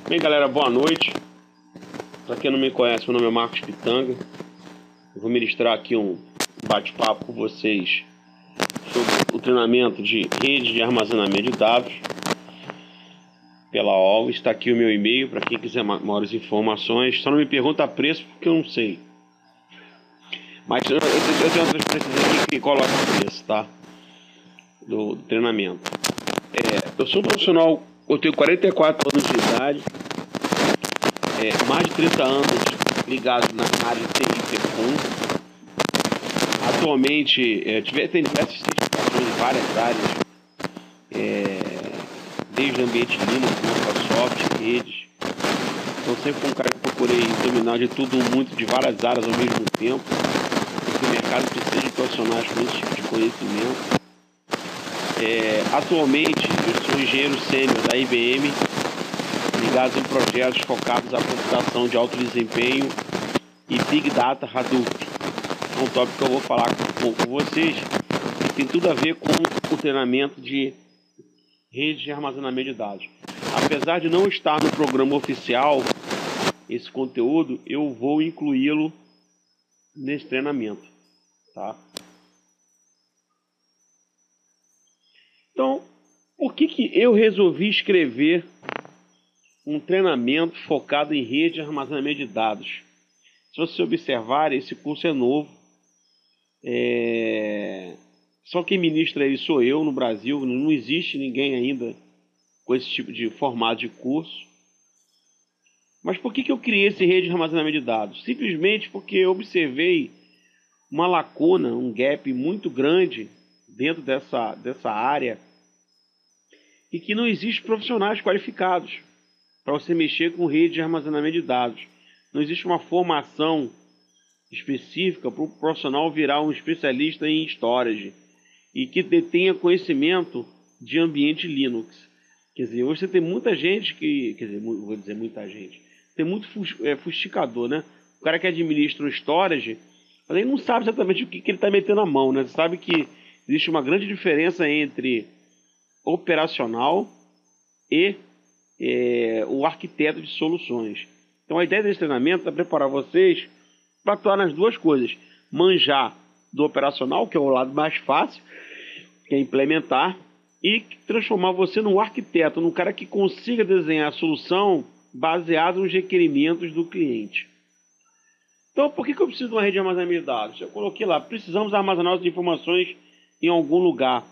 Bem, galera, boa noite. Para quem não me conhece, meu nome é Marcos Pitanga. Eu vou ministrar aqui um bate-papo com vocês sobre o treinamento de rede de armazenamento de dados pela OL. Está aqui o meu e-mail para quem quiser maiores informações. Só não me pergunta preço porque eu não sei. Mas eu tenho outras transferências aqui que colocam preço, tá? Do treinamento. Eu sou um profissional, eu tenho 44 anos de idade, mais de 30 anos ligado na área de TI e Tecom. Atualmente, tenho diversas certificações em várias áreas, desde ambiente Linux, Microsoft, redes. Então sempre fui um cara que procurei dominar de tudo muito, de várias áreas ao mesmo tempo, porque o mercado precisa de profissionais com esse tipo de conhecimento. Atualmente eu sou engenheiro sênior da IBM, ligado em projetos focados à computação de alto desempenho e Big Data Hadoop. É um tópico que eu vou falar com vocês, que tem tudo a ver com o treinamento de rede de armazenamento de dados. Apesar de não estar no programa oficial, esse conteúdo, eu vou incluí-lo nesse treinamento, tá? Então, por que eu resolvi escrever um treinamento focado em rede de armazenamento de dados? Se você observar, esse curso é novo. Só quem ministra ele sou eu no Brasil. Não existe ninguém ainda com esse tipo de formato de curso. Mas por que eu criei esse rede de armazenamento de dados? Simplesmente porque eu observei uma lacuna, um gap muito grande dentro dessa área, e que não existe profissionais qualificados para você mexer com rede de armazenamento de dados. Não existe uma formação específica para o profissional virar um especialista em storage e que detenha conhecimento de ambiente Linux. Quer dizer, hoje você tem muita gente vou dizer muita gente, tem muito fusticador, né? O cara que administra um storage, mas ele não sabe exatamente o que ele está metendo a mão, né? Você sabe que existe uma grande diferença entre operacional e o arquiteto de soluções. Então a ideia desse treinamento é preparar vocês para atuar nas duas coisas: manjar do operacional, que é o lado mais fácil, que é implementar, e transformar você num arquiteto, num cara que consiga desenhar a solução baseado nos requerimentos do cliente. Então, por que eu preciso de uma rede de armazenamento de dados? Eu coloquei lá: precisamos armazenar as informações em algum lugar.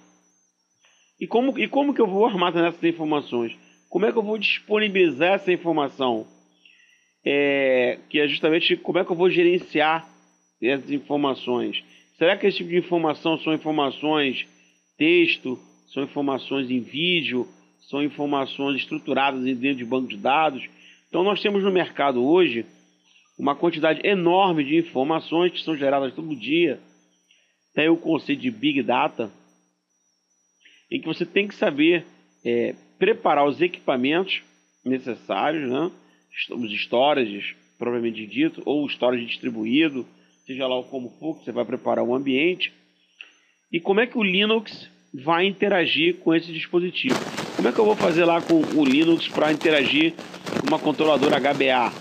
E como que eu vou armazenar essas informações? Como é que eu vou disponibilizar essa informação? Que é justamente como é que eu vou gerenciar essas informações. Será que esse tipo de informação são informações texto, são informações em vídeo, são informações estruturadas dentro de banco de dados? Então nós temos no mercado hoje uma quantidade enorme de informações que são geradas todo dia. Tem o conceito de Big Data, em que você tem que saber preparar os equipamentos necessários, né? Os storages, propriamente dito, ou o storage distribuído, seja lá como for, que você vai preparar o ambiente. E como é que o Linux vai interagir com esse dispositivo? Como é que eu vou fazer lá com o Linux para interagir com uma controladora HBA,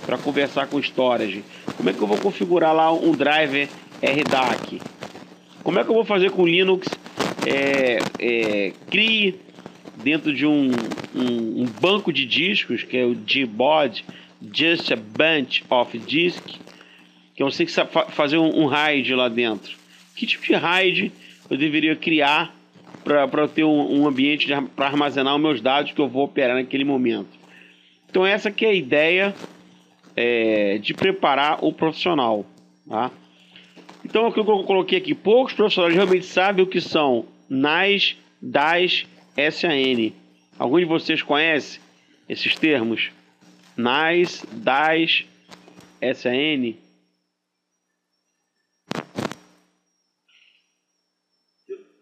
para conversar com o storage? Como é que eu vou configurar lá um driver RDAC? Como é que eu vou fazer com o Linux crie dentro de um banco de discos, que é o Gboard, Just a Bunch of Disk, que eu sei que sabe fazer um RAID lá dentro. Que tipo de RAID eu deveria criar para ter um ambiente para armazenar os meus dados que eu vou operar naquele momento? Então essa que é a ideia de preparar o profissional, tá? Então, o que eu coloquei aqui: poucos profissionais realmente sabem o que são NAS, DAS, SAN. Alguns de vocês conhecem esses termos? NAS, DAS, SAN?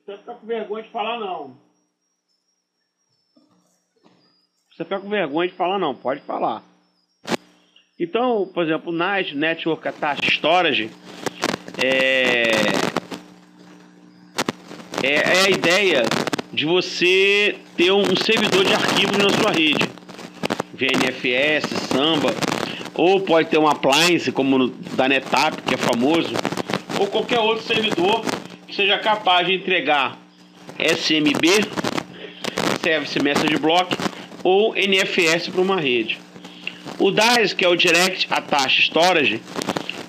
Você fica com vergonha de falar não. Você fica com vergonha de falar não, pode falar. Então, por exemplo, NAS, Network Attached Storage, é a ideia de você ter um servidor de arquivos na sua rede. VNFS, Samba, ou pode ter um appliance como o da NetApp, que é famoso, ou qualquer outro servidor que seja capaz de entregar SMB, Service Message Block, ou NFS para uma rede. O DAS, que é o Direct Attached Storage,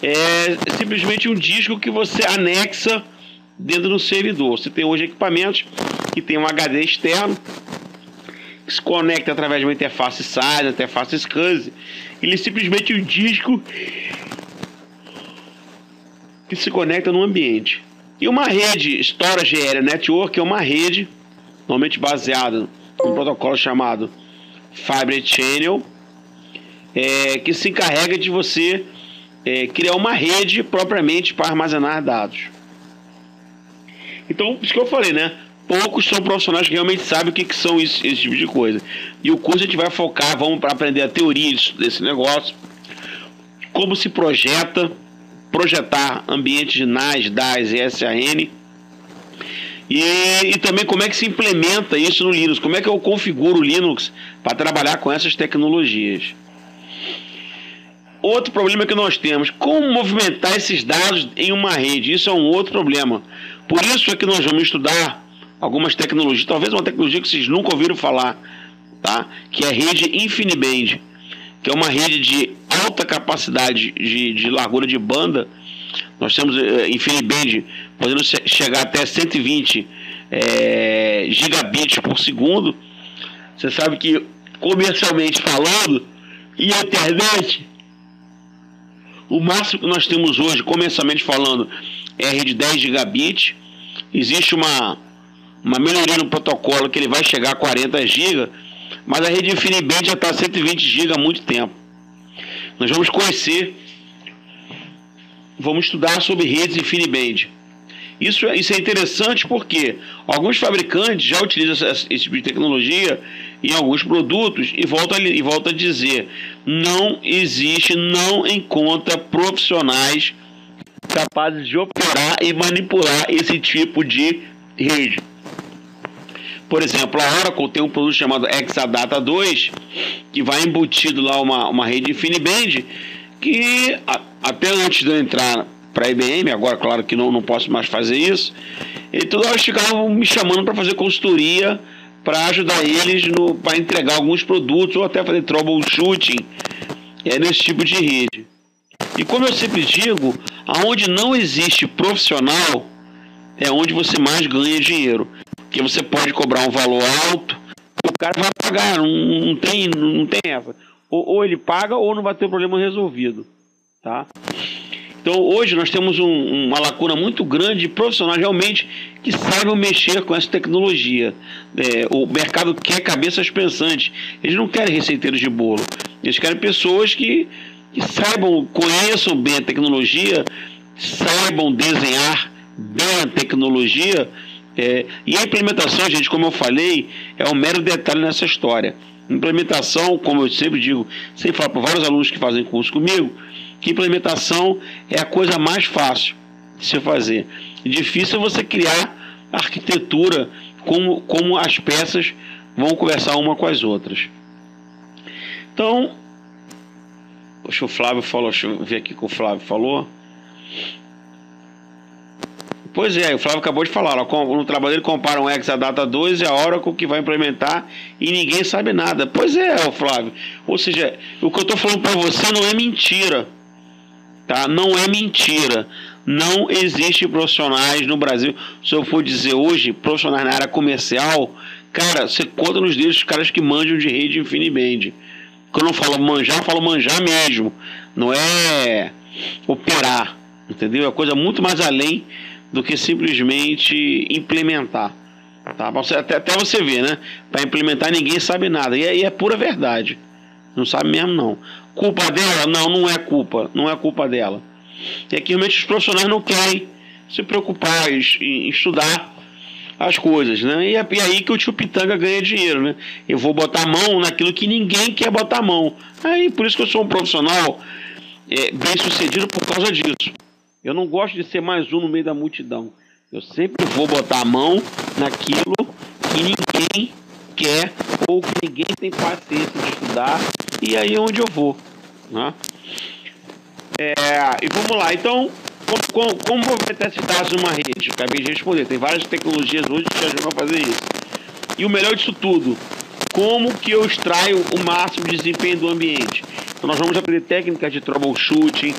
é simplesmente um disco que você anexa dentro do servidor. Você tem hoje equipamentos que tem um HD externo que se conecta através de uma interface SATA, interface SCSI. Ele é simplesmente um disco que se conecta no ambiente. E uma rede Storage Area Network é uma rede normalmente baseada num protocolo chamado Fiber Channel, que se encarrega de você criar uma rede propriamente para armazenar dados. Então, isso que eu falei, né? Poucos são profissionais que realmente sabem o que são esse tipo de coisa. E o curso a gente vai focar, vamos aprender a teoria desse negócio, como se projetar ambientes de NAS, DAS e SAN, e também como é que se implementa isso no Linux, como é que eu configuro o Linux para trabalhar com essas tecnologias. Outro problema que nós temos, como movimentar esses dados em uma rede, isso é um outro problema. Por isso é que nós vamos estudar algumas tecnologias, talvez uma tecnologia que vocês nunca ouviram falar, tá? Que é a rede InfiniBand, que é uma rede de alta capacidade de largura de banda. Nós temos InfiniBand podendo chegar até 120 gigabits por segundo. Você sabe que, comercialmente falando, e a internet, o máximo que nós temos hoje, comercialmente falando, é a rede 10 gigabits. Existe uma melhoria no protocolo que ele vai chegar a 40 GB, mas a rede InfiniBand já está a 120 GB há muito tempo. Nós vamos estudar sobre redes InfiniBand. Isso é interessante porque alguns fabricantes já utilizam esse tipo de tecnologia em alguns produtos e volta a dizer, não encontra profissionais capazes de operar e manipular esse tipo de rede. Por exemplo, a Oracle tem um produto chamado Exadata 2, que vai embutido lá uma rede InfiniBand, que até antes de eu entrar para a IBM, agora claro que não posso mais fazer isso, e toda hora ficavam me chamando para fazer consultoria, para ajudar eles para entregar alguns produtos, ou até fazer troubleshooting nesse tipo de rede. E como eu sempre digo, aonde não existe profissional, é onde você mais ganha dinheiro. Porque você pode cobrar um valor alto, o cara vai pagar, não tem essa. Ou ele paga ou não vai ter o problema resolvido. Tá? Então hoje nós temos uma lacuna muito grande de profissionais realmente que saibam mexer com essa tecnologia. O mercado quer cabeças pensantes. Eles não querem receiteiros de bolo. Eles querem pessoas que saibam, conheçam bem a tecnologia, saibam desenhar bem a tecnologia. E a implementação, gente, como eu falei, é um mero detalhe nessa história. Implementação, como eu sempre digo, sempre falo para vários alunos que fazem curso comigo, que implementação é a coisa mais fácil de se fazer. Difícil é você criar a arquitetura, como as peças vão conversar uma com as outras. Então, deixa eu ver aqui o que o Flávio falou. Pois é, o Flávio acabou de falar, no trabalho dele comparam o Exadata 2 e a Oracle que vai implementar e ninguém sabe nada. Pois é, Flávio. Ou seja, o que eu estou falando para você não é mentira. Tá? Não é mentira. Não existe profissionais no Brasil. Se eu for dizer hoje, profissionais na área comercial, cara, você conta nos dedos os caras que manjam de rede InfiniBand. Quando eu falo manjar, eu falo manjar mesmo. Não é operar. Entendeu? É coisa muito mais além do que simplesmente implementar. Tá? Até você ver, né? Para implementar ninguém sabe nada. E é pura verdade. Não sabe mesmo, não. Culpa dela? Não é culpa. Não é culpa dela. É que realmente os profissionais não querem se preocupar em estudar as coisas, né? E é aí que o tio Pitanga ganha dinheiro, né? Eu vou botar a mão naquilo que ninguém quer botar a mão. Aí, por isso que eu sou um profissional bem sucedido por causa disso. Eu não gosto de ser mais um no meio da multidão. Eu sempre vou botar a mão naquilo que ninguém quer ou que ninguém tem paciência de estudar, e aí é onde eu vou, né? E vamos lá, então, como movimentar esses dados numa rede? Eu acabei de responder, tem várias tecnologias hoje que te ajudam a fazer isso. E o melhor disso tudo, como que eu extraio o máximo de desempenho do ambiente? Então nós vamos aprender técnicas de troubleshooting,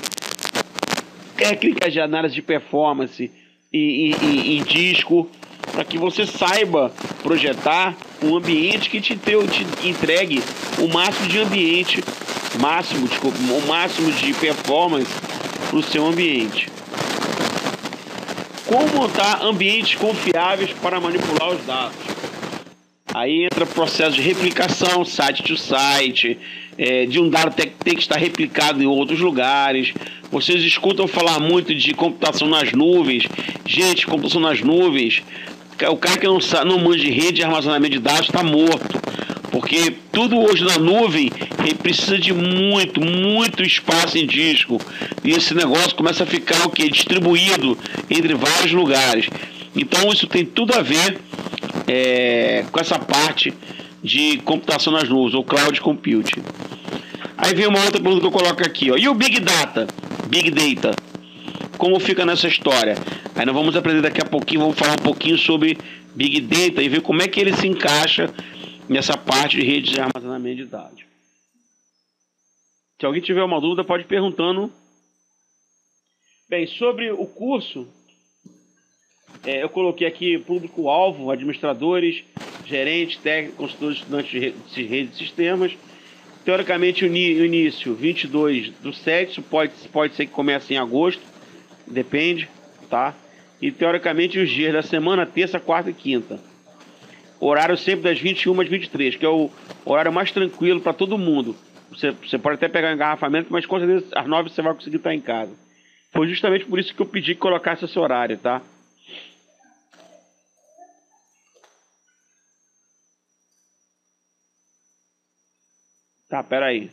técnicas de análise de performance em disco, para que você saiba projetar um ambiente que te entregue o máximo de ambiente, o máximo de performance para o seu ambiente. Como montar ambientes confiáveis para manipular os dados? Aí entra o processo de replicação, site to site, de um dado ter que estar replicado em outros lugares. Vocês escutam falar muito de computação nas nuvens. Gente, computação nas nuvens, o cara que não manja de rede de armazenamento de dados está morto. Porque tudo hoje na nuvem precisa de muito espaço em disco. E esse negócio começa a ficar distribuído entre vários lugares. Então isso tem tudo a ver com essa parte de computação nas nuvens, ou cloud computing. Aí vem uma outra pergunta que eu coloco aqui, ó. E o Big Data? Big Data. Como fica nessa história? Aí nós vamos aprender daqui a pouquinho, vamos falar um pouquinho sobre Big Data e ver como é que ele se encaixa nessa parte de rede de armazenamento de dados. Se alguém tiver uma dúvida, pode ir perguntando. Bem, sobre o curso, eu coloquei aqui público-alvo, administradores, gerentes, técnicos, consultores, estudantes de rede de sistemas. Teoricamente, o início 22/7, isso pode ser que comece em agosto, depende, tá? E teoricamente os dias da semana, terça, quarta e quinta. Horário sempre das 21 às 23, que é o horário mais tranquilo para todo mundo. Você pode até pegar um engarrafamento, mas com certeza às 9 você vai conseguir estar em casa. Foi justamente por isso que eu pedi que colocasse esse horário, tá? Tá, pera aí.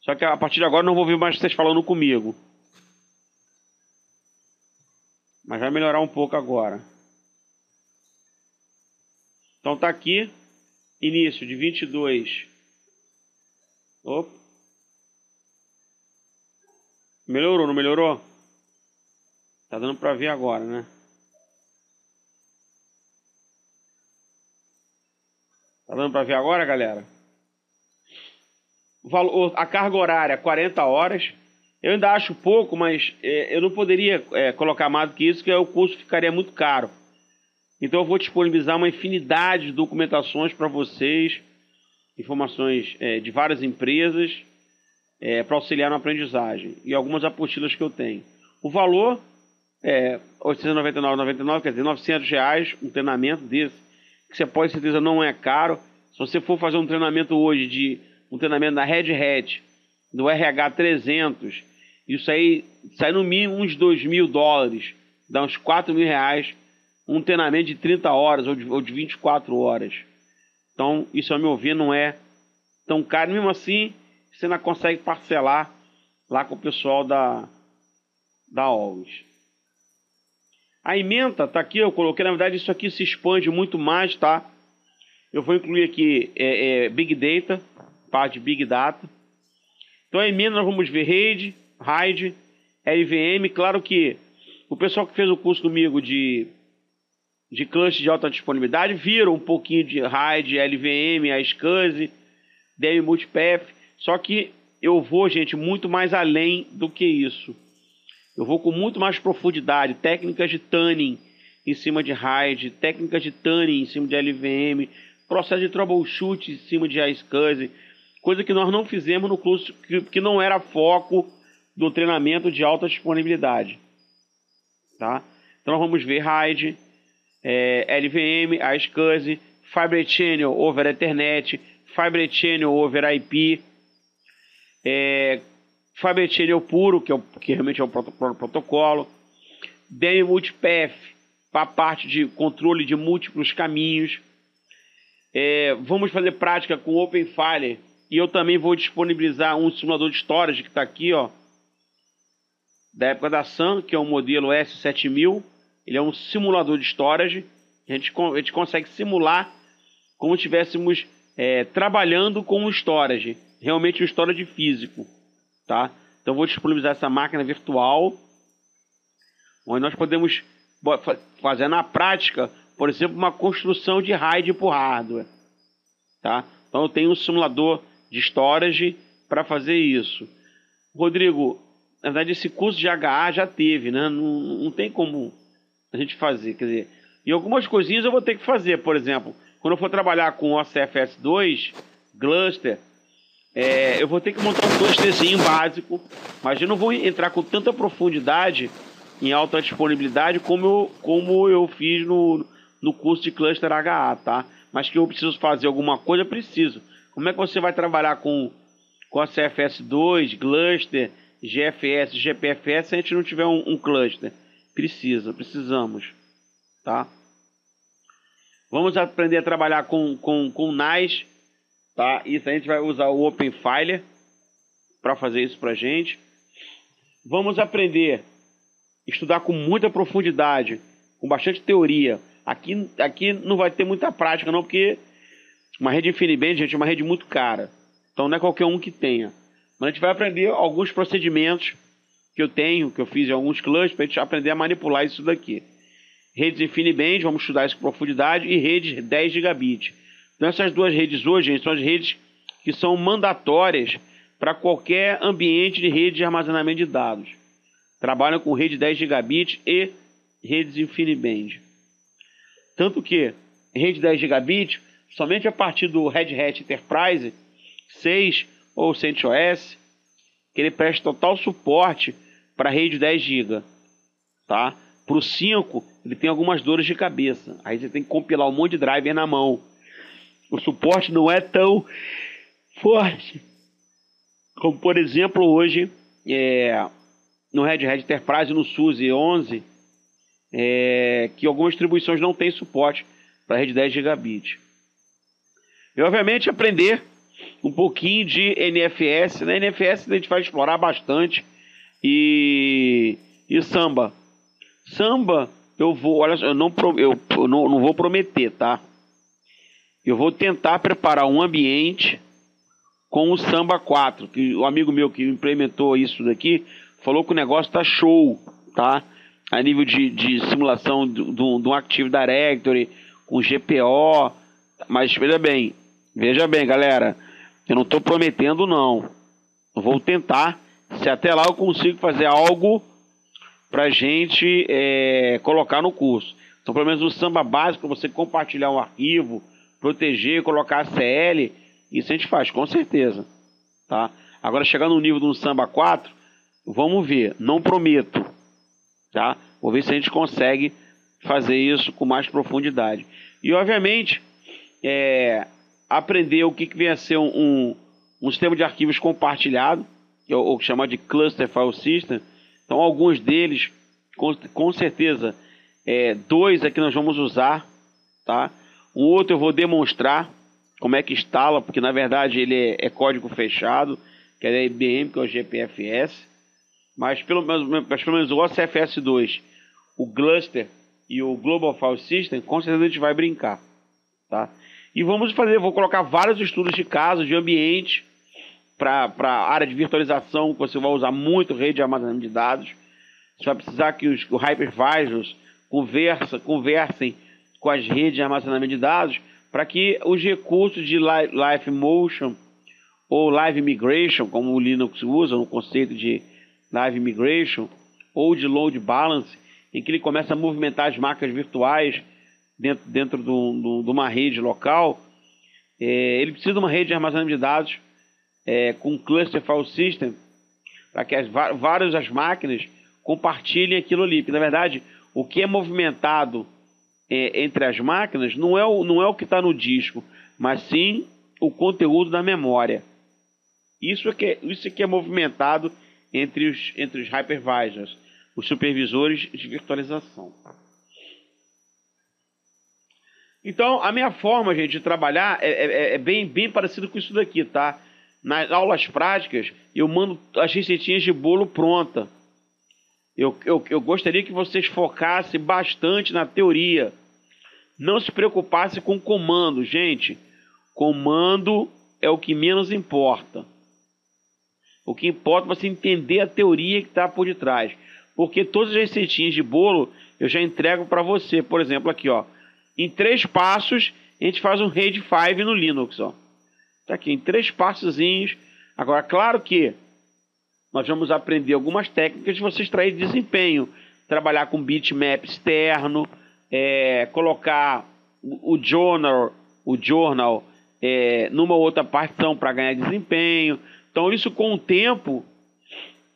Só que a partir de agora eu não vou ouvir mais vocês falando comigo. Mas vai melhorar um pouco agora. Então tá aqui. Início de 22. Opa. Melhorou, não melhorou? Tá dando pra ver agora, né? Tá dando pra ver agora, galera? A carga horária, 40 horas. Eu ainda acho pouco, mas eu não poderia colocar mais do que isso, que o curso ficaria muito caro. Então eu vou disponibilizar uma infinidade de documentações para vocês, informações de várias empresas, para auxiliar na aprendizagem, e algumas apostilas que eu tenho. O valor é R$ 899,99, quer dizer, R$ 900, um treinamento desse, que você pode ter certeza não é caro. Se você for fazer um treinamento hoje, um treinamento da Red Hat, do RH 300, isso aí sai no mínimo uns $2.000, dá uns R$ 4.000, um treinamento de 30 horas ou de 24 horas. Então, isso a meu ver não é tão caro. Mesmo assim, você ainda consegue parcelar lá com o pessoal da Alves. A ementa tá aqui, eu coloquei, na verdade isso aqui se expande muito mais, tá? Eu vou incluir aqui Big Data, parte de Big Data. Então a emenda nós vamos ver rede, RAID, LVM. Claro que o pessoal que fez o curso comigo de cluster de alta disponibilidade viram um pouquinho de RAID, LVM, a SCSI, DM Multipath. Só que eu vou, gente, muito mais além do que isso. Eu vou com muito mais profundidade, técnicas de tuning em cima de RAID, técnicas de tuning em cima de LVM, processo de troubleshoot em cima de SCSI, coisa que nós não fizemos no curso, que não era foco do treinamento de alta disponibilidade. Tá? Então nós vamos ver RAID, LVM, SCSI, Fibre Channel over Ethernet, Fibre Channel over IP, Fibre Channel puro, que realmente é o protocolo, DM Multipath, para a parte de controle de múltiplos caminhos. Vamos fazer prática com OpenFire, e eu também vou disponibilizar um simulador de storage que está aqui, ó, da época da Sun, que é o modelo S7000. Ele é um simulador de storage. A gente consegue simular como se estivéssemos trabalhando com um storage, realmente um storage físico, tá? Então eu vou disponibilizar essa máquina virtual, onde nós podemos fazer na prática, por exemplo, uma construção de RAID por hardware, tá? Então eu tenho um simulador de storage para fazer isso. Rodrigo, na verdade esse curso de HA já teve, né? Não tem como a gente fazer, quer dizer, e algumas coisinhas eu vou ter que fazer, por exemplo, quando eu for trabalhar com o OCFS2, cluster, eu vou ter que montar um clusterzinho básico, mas eu não vou entrar com tanta profundidade em alta disponibilidade como eu fiz no curso de cluster HA, tá? Mas que eu preciso fazer alguma coisa, eu preciso. Como é que você vai trabalhar com a CFS2, cluster, GFS, GPFS se a gente não tiver um cluster? Precisamos, tá? Vamos aprender a trabalhar com NAS, tá? Isso a gente vai usar o OpenFiler para fazer isso pra gente. Vamos aprender a estudar com muita profundidade, com bastante teoria. Aqui não vai ter muita prática não, porque uma rede InfiniBand, gente, é uma rede muito cara. Então não é qualquer um que tenha. Mas a gente vai aprender alguns procedimentos que eu fiz em alguns clusters, para a gente aprender a manipular isso daqui. Redes InfiniBand, vamos estudar isso com profundidade, e redes 10 gigabit. Então essas duas redes hoje, gente, são as redes que são mandatórias para qualquer ambiente de rede de armazenamento de dados. Trabalham com rede 10 gigabit e redes InfiniBand. Tanto que rede 10 gigabit, somente a partir do Red Hat Enterprise 6 ou CentOS, que ele presta total suporte para rede 10 GB, tá? Para o 5, ele tem algumas dores de cabeça. Aí você tem que compilar um monte de driver na mão. O suporte não é tão forte como, por exemplo, hoje no Red Hat Enterprise, no SUSE 11, que algumas distribuições não têm suporte para rede 10 gigabit. E, obviamente, aprender um pouquinho de NFS. Na NFS a gente vai explorar bastante. E Samba. Samba, eu não vou prometer, tá? Eu vou tentar preparar um ambiente com o Samba 4, que o amigo meu que implementou isso daqui falou que o negócio tá show, tá? A nível de simulação de um Active Directory com GPO, mas veja bem, galera, eu não estou prometendo não. Eu vou tentar, se até lá eu consigo fazer algo pra gente colocar no curso. Então, pelo menos o Samba básico, você compartilhar um arquivo, proteger, colocar a CL, isso a gente faz, com certeza, tá? Agora, chegando no nível do Samba 4, vamos ver, não prometo, tá? Vou ver se a gente consegue fazer isso com mais profundidade. E, obviamente, aprender o que vem a ser um sistema de arquivos compartilhado, que é o que chama de Cluster File System. Então, alguns deles, com certeza, 2 aqui nós vamos usar, tá? Um outro eu vou demonstrar como é que instala, porque na verdade ele é código fechado, que é da IBM, que é o GPFS, mas pelo menos o OCFS2, o Cluster e o Global File System, com certeza a gente vai brincar, tá? E vou colocar vários estudos de caso, de ambiente, para a área de virtualização, que você vai usar muito rede de armazenamento de dados. Você vai precisar que os hypervisors conversem com as redes de armazenamento de dados para que os recursos de Live Motion ou Live Migration, como o Linux usa no conceito de Live Migration, ou de Load Balance, em que ele começa a movimentar as máquinas virtuais dentro de uma rede local, ele precisa de uma rede de armazenamento de dados com Cluster File System, para que várias máquinas compartilhem aquilo ali. Porque, na verdade, o que é movimentado entre as máquinas não é o que está no disco, mas sim o conteúdo da memória. Isso que é movimentado entre os hypervisors, os supervisores de virtualização. Então, a minha forma, gente, de trabalhar é bem parecido com isso daqui, tá? Nas aulas práticas, eu mando as receitinhas de bolo pronta. Eu gostaria que vocês focassem bastante na teoria. não se preocupasse com comando, gente. Comando é o que menos importa. O que importa é você entender a teoria que está por detrás. Porque todas as receitinhas de bolo eu já entrego para você. Por exemplo, aqui, ó. Em 3 passos, a gente faz um RAID 5 no Linux, ó. Tá aqui, em 3 passozinhos. Agora, claro que nós vamos aprender algumas técnicas de você extrair desempenho. Trabalhar com bitmap externo, colocar o journal numa outra partição para ganhar desempenho. Então, isso com o tempo,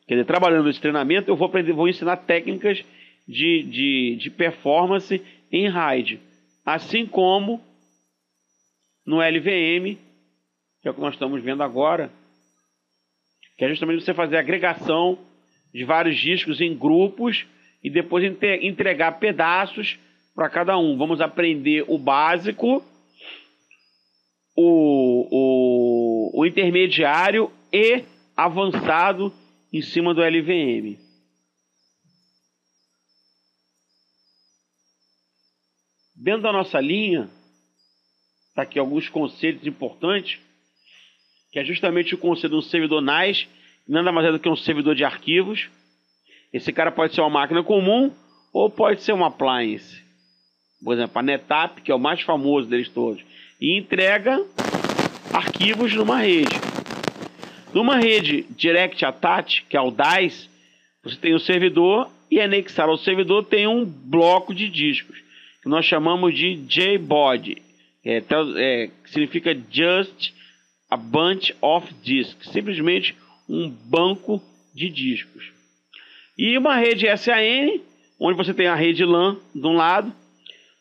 quer dizer, trabalhando nesse treinamento, eu vou ensinar técnicas de performance em RAID. Assim como no LVM, que é o que nós estamos vendo agora, que é justamente você fazer a agregação de vários discos em grupos e depois entregar pedaços para cada um. Vamos aprender o básico, o intermediário e avançado em cima do LVM. Dentro da nossa linha, está aqui alguns conceitos importantes, que é justamente o conceito de um servidor NAS, nada mais é do que um servidor de arquivos. Esse cara pode ser uma máquina comum ou pode ser um appliance. Por exemplo, a NetApp, que é o mais famoso deles todos, e entrega arquivos numa rede. Numa rede Direct Attach, que é o DAS, você tem o servidor e anexado ao servidor tem um bloco de discos, que nós chamamos de JBOD, que significa Just a Bunch of Disks, simplesmente um banco de discos. E uma rede SAN, onde você tem a rede LAN de um lado,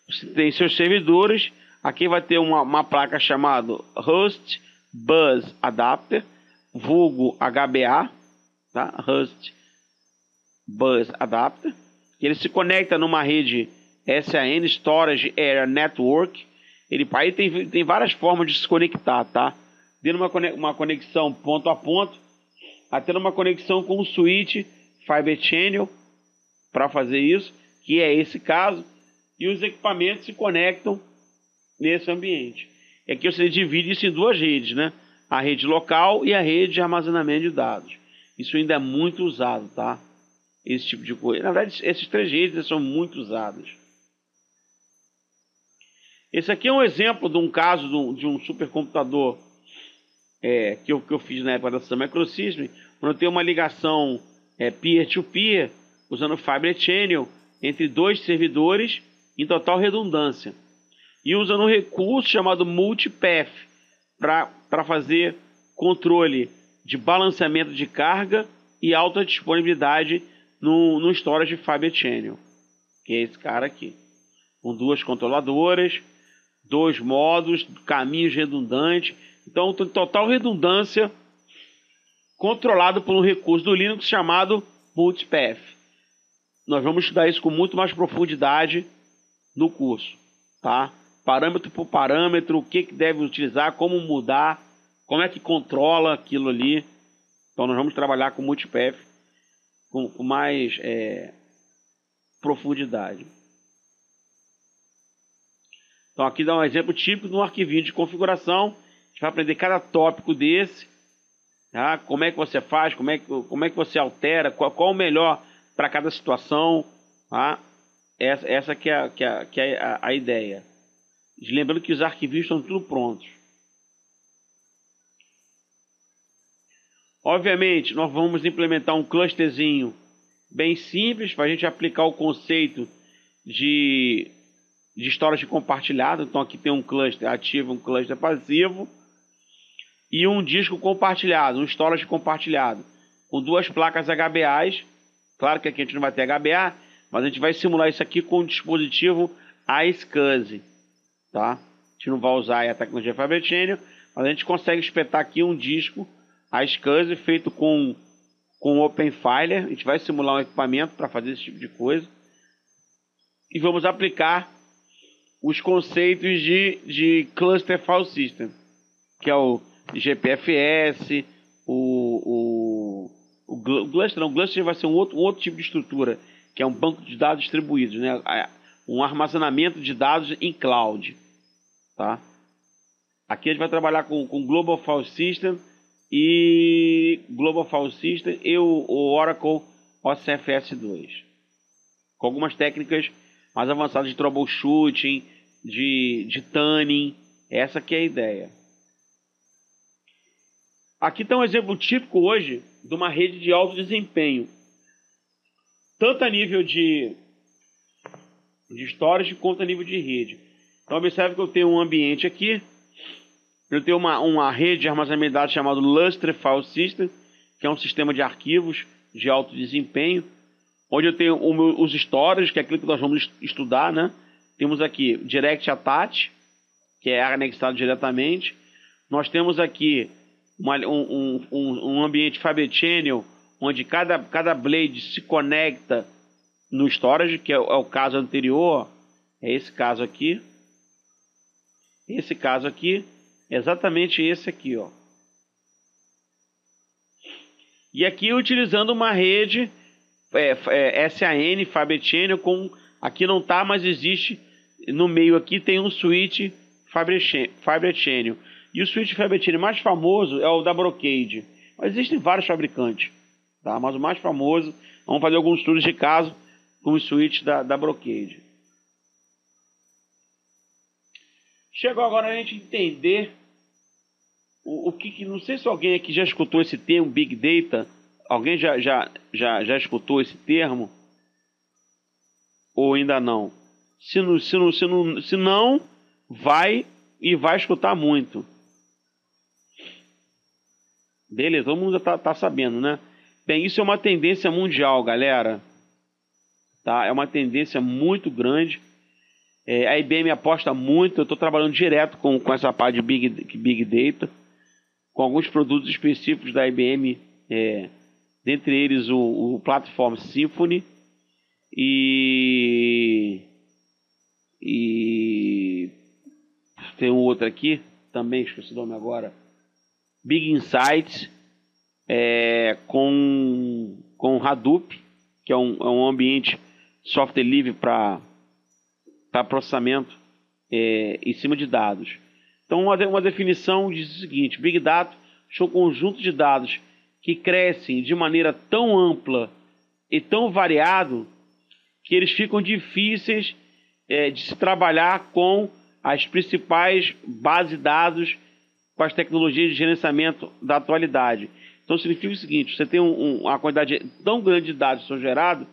você tem seus servidores, aqui vai ter uma placa chamada Host Bus Adapter, vulgo HBA, tá? Host Bus Adapter, que ele se conecta numa rede SAN, Storage Area Network. Aí tem várias formas de se conectar, tá? Tendo uma conexão ponto a ponto, até uma conexão com o switch Fiber Channel para fazer isso, que é esse caso, e os equipamentos se conectam nesse ambiente. E aqui você divide isso em 2 redes, né? A rede local e a rede de armazenamento de dados. Isso ainda é muito usado, tá? Esse tipo de coisa. Na verdade, esses 3 redes são muito usados. Esse aqui é um exemplo de um caso de um supercomputador que eu fiz na época da Sun Microsystems, quando eu tenho uma ligação peer-to-peer, usando Fiber Channel, entre 2 servidores em total redundância. E usando um recurso chamado Multipath para fazer controle de balanceamento de carga e alta disponibilidade no storage de Fiber Channel, que é esse cara aqui, com 2 controladoras, 2 modos, caminhos redundantes. Então, total redundância, controlado por um recurso do Linux chamado Multipath. Nós vamos estudar isso com muito mais profundidade no curso, tá? Parâmetro por parâmetro, o que deve utilizar, como mudar, como é que controla aquilo ali. Então, nós vamos trabalhar com Multipath com mais profundidade. Então, aqui dá um exemplo típico de um arquivinho de configuração. A gente vai aprender cada tópico desse, tá? Como é que você faz, como é que você altera, qual o melhor para cada situação, tá? Essa que é a ideia. Lembrando que os arquivinhos estão tudo prontos. Obviamente, nós vamos implementar um clusterzinho bem simples para a gente aplicar o conceito de storage compartilhado. Então aqui tem um cluster ativo, um cluster passivo e um disco compartilhado, um storage compartilhado com 2 placas HBAs. Claro que aqui a gente não vai ter HBA, mas a gente vai simular isso aqui com o dispositivo iSCSI, tá? A gente não vai usar a tecnologia Fiber Channel, mas a gente consegue espetar aqui um disco iSCSI feito com OpenFiler. A gente vai simular um equipamento para fazer esse tipo de coisa e vamos aplicar os conceitos de Cluster File System, que é o GPFS, o cluster vai ser um outro tipo de estrutura, que é um banco de dados distribuídos, né? um armazenamento de dados em cloud, tá? Aqui a gente vai trabalhar com Global File System e o Oracle OCFS2, com algumas técnicas mais avançadas de troubleshooting, de tuning. Essa que é a ideia. Aqui está um exemplo típico hoje de uma rede de alto desempenho, tanto a nível de storage quanto a nível de rede. Então observe que eu tenho um ambiente aqui, eu tenho uma rede de armazenamento de dados chamado Lustre File System, que é um sistema de arquivos de alto desempenho, onde eu tenho os storage, que é aquilo que nós vamos estudar, né? Temos aqui Direct Attach, que é anexado diretamente. Nós temos aqui um ambiente Fibre Channel, onde cada blade se conecta no storage, que é o caso anterior, é esse caso aqui. Esse caso aqui, exatamente esse aqui, ó. E aqui utilizando uma rede SAN Fibre Channel aqui não tá, mas existe no meio aqui tem um switch Fibre Channel. E o switch Fibre Channel mais famoso é o da Brocade. Mas existem vários fabricantes, tá? Mas o mais famoso, vamos fazer alguns estudos de caso com o switch da Brocade. Chegou agora a gente entender o que não sei se alguém aqui já escutou esse termo Big Data. Alguém já escutou esse termo? Ou ainda não? Se não, vai escutar muito. Beleza, todo mundo já tá sabendo, né? Bem, isso é uma tendência mundial, galera. Tá? É uma tendência muito grande. A IBM aposta muito. Eu estou trabalhando direto com essa parte de Big Data, com alguns produtos específicos da IBM, dentre eles o Platform Symphony e tem um outro aqui, também esqueci o nome agora, Big Insights, com Hadoop, que é um ambiente software livre para processamento em cima de dados. Então uma definição diz o seguinte: Big Data são um conjunto de dados que crescem de maneira tão ampla e tão variado que eles ficam difíceis de se trabalhar com as principais bases de dados, com as tecnologias de gerenciamento da atualidade. Então significa o seguinte: você tem uma quantidade tão grande de dados que são gerados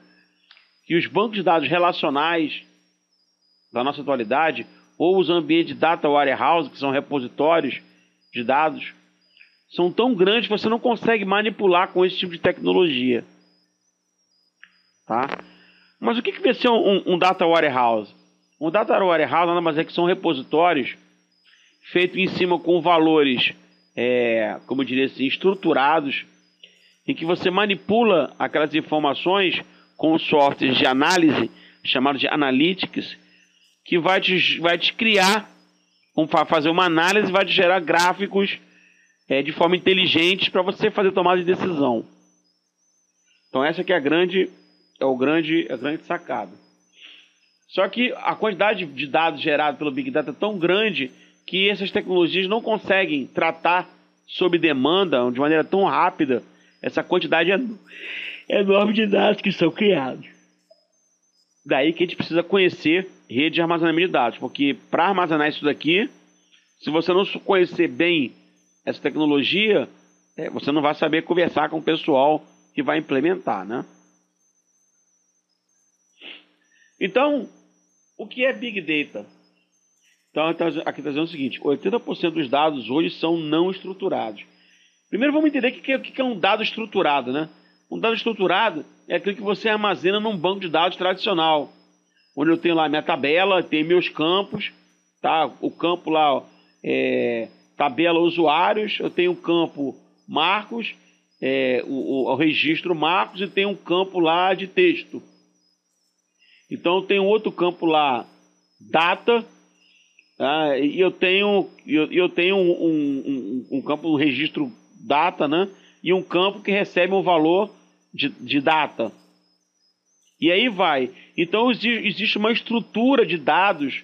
que os bancos de dados relacionais da nossa atualidade, ou os ambientes de data warehouse, que são repositórios de dados, são tão grandes que você não consegue manipular com esse tipo de tecnologia. Tá? Mas o que vai ser um data warehouse? Um data warehouse nada mais é que são repositórios feitos em cima com valores, como eu diria assim, estruturados, em que você manipula aquelas informações com softwares de análise, chamados de analytics, que vai te criar, fazer uma análise, vai te gerar gráficos de forma inteligente para você fazer tomada de decisão. Então essa que é a grande sacada. Só que a quantidade de dados gerados pelo Big Data é tão grande que essas tecnologias não conseguem tratar sob demanda, de maneira tão rápida, essa quantidade enorme de dados que são criados. Daí que a gente precisa conhecer rede de armazenamento de dados, porque para armazenar isso daqui, se você não conhecer bem essa tecnologia, você não vai saber conversar com o pessoal que vai implementar, né? Então, o que é Big Data? Então, aqui está dizendo o seguinte: 80% dos dados hoje são não estruturados. Primeiro vamos entender o que é um dado estruturado, né? Um dado estruturado é aquilo que você armazena num banco de dados tradicional, onde eu tenho lá minha tabela, tenho meus campos, tá? O campo lá tabela usuários, eu tenho o campo marcos, o registro marcos, e tenho um campo lá de texto. Então eu tenho outro campo lá, data, e eu tenho um campo registro data, né? E um campo que recebe um valor de data. E aí vai. Então existe uma estrutura de dados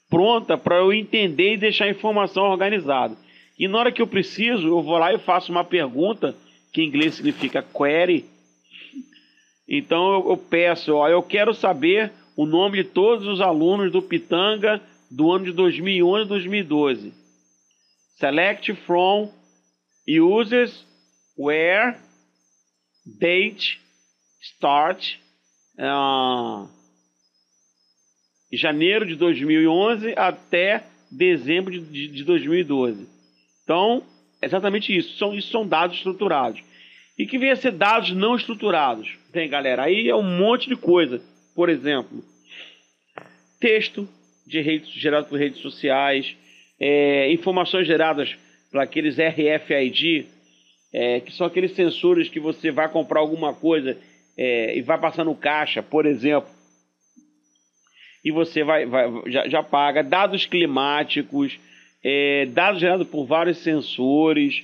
pronta para eu entender e deixar a informação organizada. E na hora que eu preciso, eu vou lá e faço uma pergunta, que em inglês significa query. Então eu peço, ó, eu quero saber o nome de todos os alunos do Pitanga do ano de 2011 e 2012. Select from users where date start janeiro de 2011 até dezembro de 2012. Então, é exatamente isso. Isso são dados estruturados. E que vem a ser dados não estruturados? Tem, galera, aí é um monte de coisa. Por exemplo, texto gerado por redes sociais, informações geradas por aqueles RFID, que são aqueles sensores que você vai comprar alguma coisa e vai passar no caixa, por exemplo, e você já paga. Dados climáticos, dados gerados por vários sensores,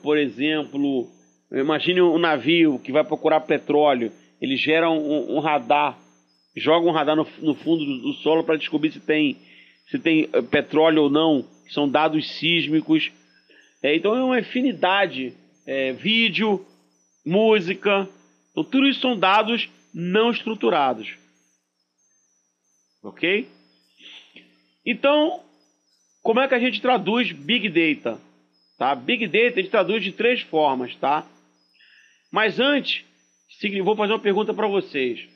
por exemplo, imagine um navio que vai procurar petróleo, ele gera um radar, joga um radar no fundo do solo para descobrir se tem petróleo ou não, são dados sísmicos. Então é uma infinidade, vídeo, música, então tudo isso são dados não estruturados. Ok? Então, como é que a gente traduz Big Data? Tá? Big Data a gente traduz de 3 formas, tá? Mas antes, vou fazer uma pergunta para vocês.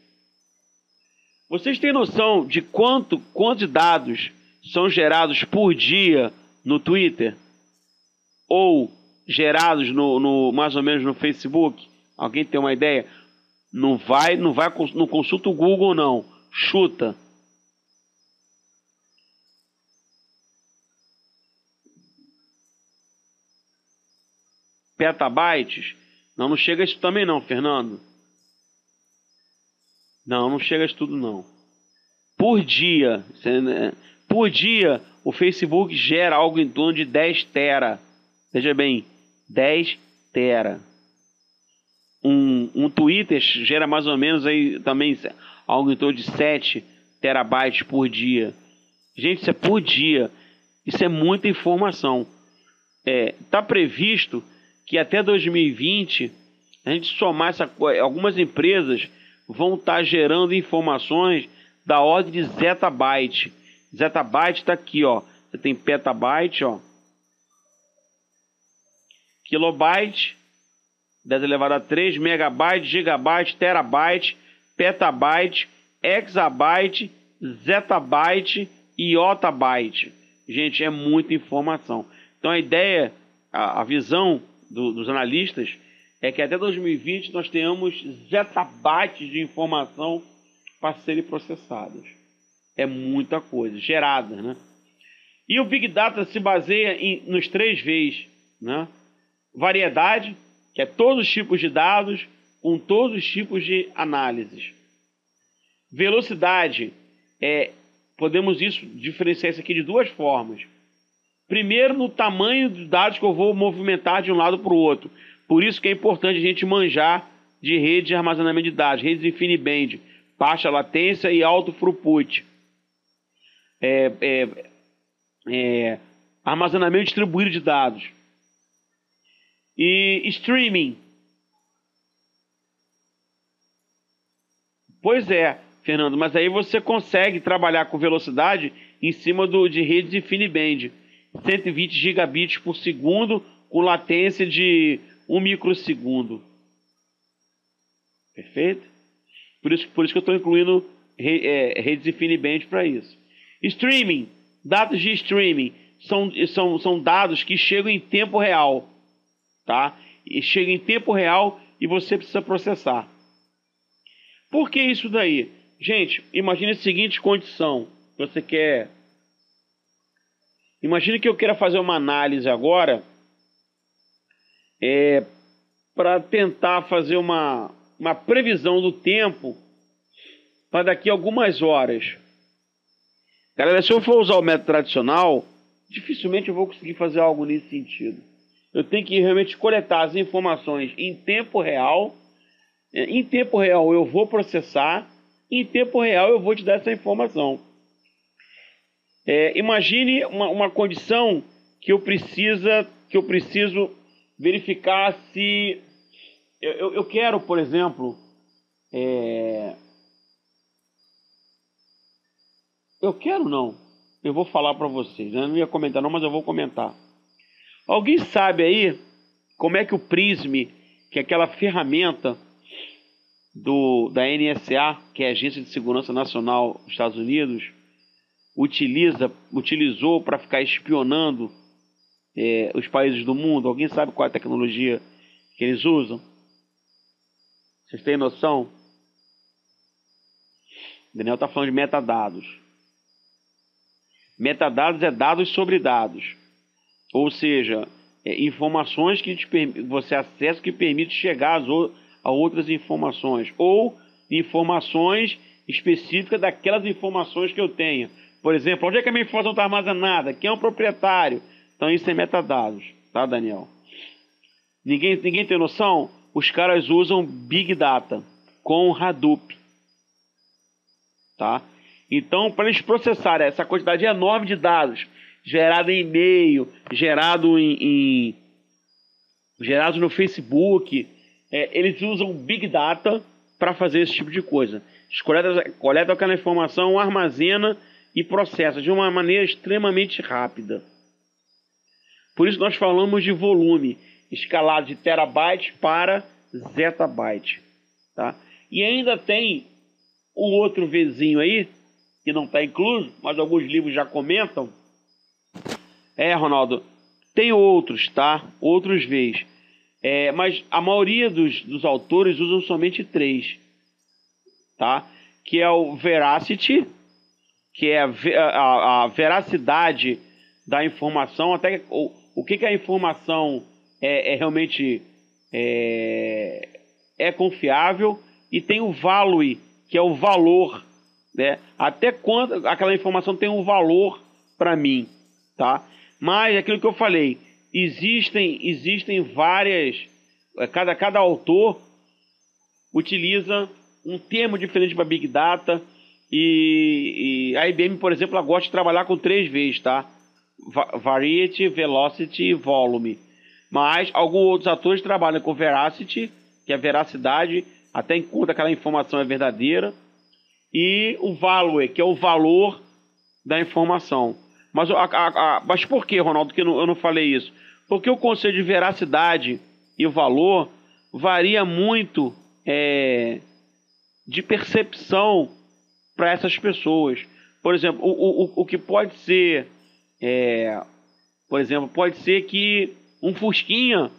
Vocês têm noção de quantos dados são gerados por dia no Twitter? Ou gerados mais ou menos no Facebook? Alguém tem uma ideia? Não consulta o Google, não. Chuta. Petabytes? Não chega a isso também não, Fernando. Não chega a isso tudo não. Por dia, o Facebook gera algo em torno de 10 tera. Veja bem, 10 tera. Um Twitter gera mais ou menos aí também algo em torno de 7 terabytes por dia. Gente, isso é por dia. Isso é muita informação. Está previsto que até 2020, a gente somar algumas empresas vão estar gerando informações da ordem de zettabyte. Zettabyte está aqui, ó. Você tem petabyte, ó. Kilobyte, 10 elevado a 3, megabyte, gigabyte, terabyte, petabyte, exabyte, zettabyte e otabyte. Gente, é muita informação. Então a ideia, a visão dos analistas é que até 2020 nós tenhamos zettabytes de informação para serem processadas. É muita coisa, gerada, né? E o Big Data se baseia nos 3 Vs, né? Variedade, que é todos os tipos de dados com todos os tipos de análises. Velocidade, podemos diferenciar isso aqui de 2 formas. Primeiro, no tamanho dos dados que eu vou movimentar de um lado para o outro. Por isso que é importante a gente manjar de rede de armazenamento de dados, redes InfiniBand, baixa latência e alto throughput. Armazenamento distribuído de dados. E streaming. Pois é, Fernando, mas aí você consegue trabalhar com velocidade em cima de redes InfiniBand. 120 gigabits por segundo com latência de 1 microsegundo. Perfeito? Por isso que eu estou incluindo redes InfiniBand para isso. Streaming. Dados de streaming são dados que chegam em tempo real. Tá? E chegam em tempo real e você precisa processar. Por que isso daí? Gente, imagine a seguinte condição. Imagine que eu queira fazer uma análise agora para tentar fazer uma previsão do tempo para daqui a algumas horas. Galera, se eu for usar o método tradicional, dificilmente eu vou conseguir fazer algo nesse sentido. Eu tenho que realmente coletar as informações em tempo real, Em tempo real eu vou processar, em tempo real eu vou te dar essa informação. Imagine uma condição que eu preciso verificar se eu quero, por exemplo, eu vou falar para vocês, né? Eu não ia comentar não, mas eu vou comentar. Alguém sabe aí como é que o PRISM, que é aquela ferramenta da NSA, que é a Agência de Segurança Nacional dos Estados Unidos, utilizou para ficar espionando os países do mundo? Alguém sabe qual é a tecnologia que eles usam? Vocês têm noção? O Daniel está falando de metadados. Metadados é dados sobre dados. Ou seja, informações que você acessa que permite chegar a outras informações. Ou informações específicas daquelas informações que eu tenho. Por exemplo, onde é que a minha informação está armazenada? Quem é o proprietário? Então isso é metadados, tá, Daniel? Ninguém tem noção? Os caras usam Big Data com Hadoop, tá? Então, para eles processarem essa quantidade enorme de dados, gerado em e-mail, gerado no Facebook, eles usam Big Data para fazer esse tipo de coisa. Eles coletam aquela informação, armazena e processa de uma maneira extremamente rápida. Por isso nós falamos de volume, escalado de terabyte para zettabyte, tá? E ainda tem um outro Vzinho aí, que não está incluso, mas alguns livros já comentam. Ronaldo, tem outros, tá? Outros Vs. Mas a maioria dos autores usam somente 3, tá? Que é o Veracity, que é a veracidade da informação, até o que a informação realmente confiável, e tem o Value, que é o valor, né? Até quanto aquela informação tem um valor para mim, tá? Mas aquilo que eu falei, existem várias, cada autor utiliza um termo diferente para Big Data, e a IBM, por exemplo, ela gosta de trabalhar com 3 vezes, tá? Variety, Velocity e Volume. Mas alguns outros autores trabalham com Veracity, que é a veracidade, até enquanto aquela informação é verdadeira, e o Value, que é o valor da informação. Mas por que, Ronaldo, que eu não falei isso? Porque o conceito de veracidade e o valor varia muito de percepção para essas pessoas. Por exemplo, o que pode ser, por exemplo, pode ser que um Fusquinha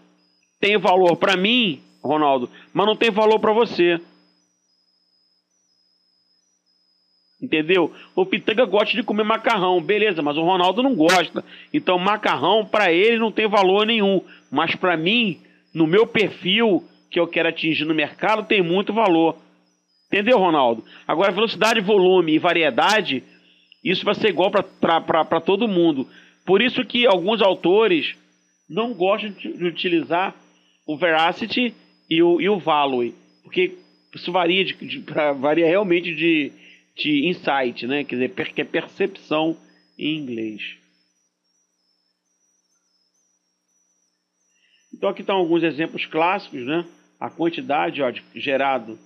tenha valor para mim, Ronaldo, mas não tem valor para você. Entendeu? O Pitanga gosta de comer macarrão, beleza, mas o Ronaldo não gosta. Então macarrão para ele não tem valor nenhum, mas para mim, no meu perfil que eu quero atingir no mercado, tem muito valor. Entendeu, Ronaldo? Agora, velocidade, volume e variedade, isso vai ser igual para todo mundo. Por isso que alguns autores não gostam de utilizar o Veracity e o Value, porque isso varia realmente de insight, né? Quer dizer, que é percepção em inglês. Então aqui estão alguns exemplos clássicos, né? A quantidade gerado.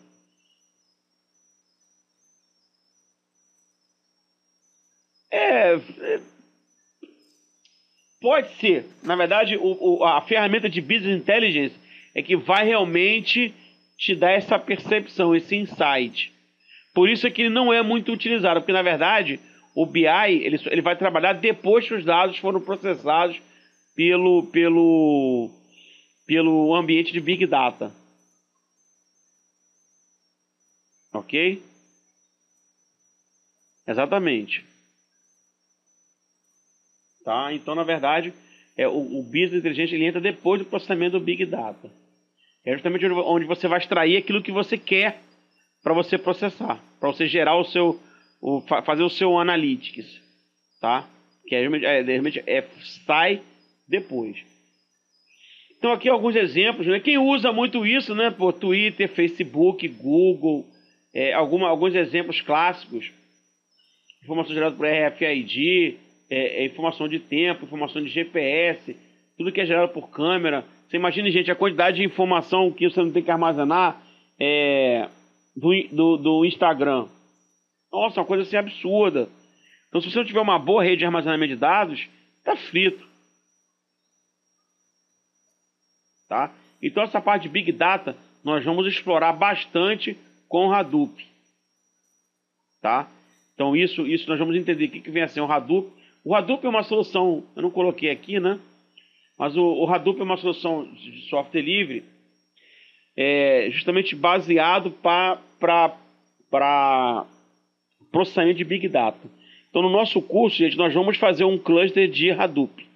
Pode ser. Na verdade, a ferramenta de Business Intelligence é que vai realmente te dar essa percepção, esse insight. Por isso é que ele não é muito utilizado, porque na verdade o BI ele vai trabalhar depois que os dados foram processados pelo ambiente de Big Data. Ok? Exatamente. Tá? Então, na verdade, o Business Inteligente ele entra depois do processamento do Big Data. É justamente onde você vai extrair aquilo que você quer para você processar, para você gerar fazer o seu analytics, tá? Que realmente sai depois. Então aqui alguns exemplos, né? Quem usa muito isso, né? Por Twitter, Facebook, Google, alguns exemplos clássicos. Informação gerada por RFID, informação de tempo, informação de GPS, tudo que é gerado por câmera. Você imagina, gente, a quantidade de informação que você não tem que armazenar do Instagram. Nossa, uma coisa assim absurda. Então, se você não tiver uma boa rede de armazenamento de dados, tá frito. Tá? Então, essa parte de Big Data, nós vamos explorar bastante com o Hadoop. Tá? Então, isso nós vamos entender o que vem a ser o Hadoop. O Hadoop é uma solução, eu não coloquei aqui, né? Mas o Hadoop é uma solução de software livre, justamente baseado para processamento de Big Data. Então, no nosso curso, gente, nós vamos fazer um cluster de Hadoop.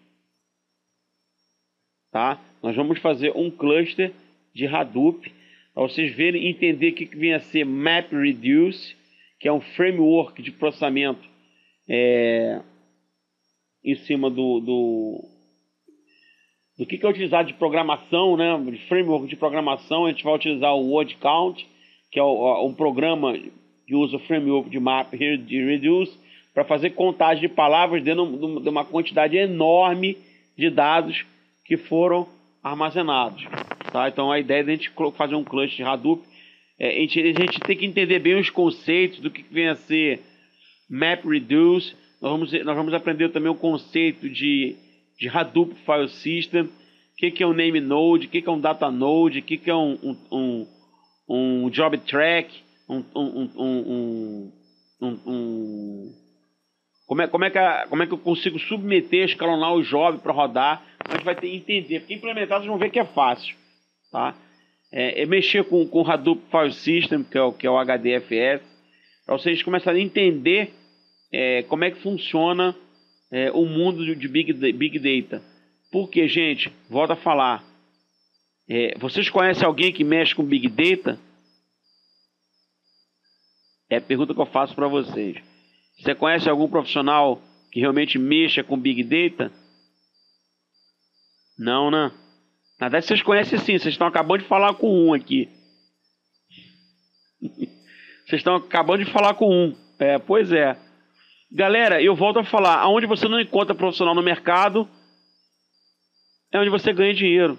Tá? Nós vamos fazer um cluster de Hadoop, para vocês verem e entender o que vem a ser MapReduce, que é um framework de processamento em cima do que é utilizado de programação, né? De framework de programação. A gente vai utilizar o word count, que é um programa que usa o framework de MapReduce para fazer contagem de palavras dentro de uma quantidade enorme de dados que foram armazenados. Tá? Então a ideia é a gente fazer um cluster de Hadoop. A gente tem que entender bem os conceitos do que vem a ser MapReduce. Nós vamos aprender também o conceito de Hadoop File System, o que é um Name Node, o que é um Data Node, o que é um Job Track, como é que eu consigo submeter, escalonar o job para rodar. A gente vai ter que entender, porque implementar vocês vão ver que é fácil. Tá? Mexer com o Hadoop File System, que é o HDFS, para vocês começarem a entender como é que funciona o mundo de Big Data. Porque, gente, volto a falar, vocês conhecem alguém que mexe com Big Data? É a pergunta que eu faço para vocês. Você conhece algum profissional que realmente mexa com Big Data? Não, né? Na verdade, vocês conhecem sim. Vocês estão acabando de falar com um aqui. Vocês estão acabando de falar com um. Pois é. Galera, eu volto a falar. Aonde você não encontra profissional no mercado, é onde você ganha dinheiro.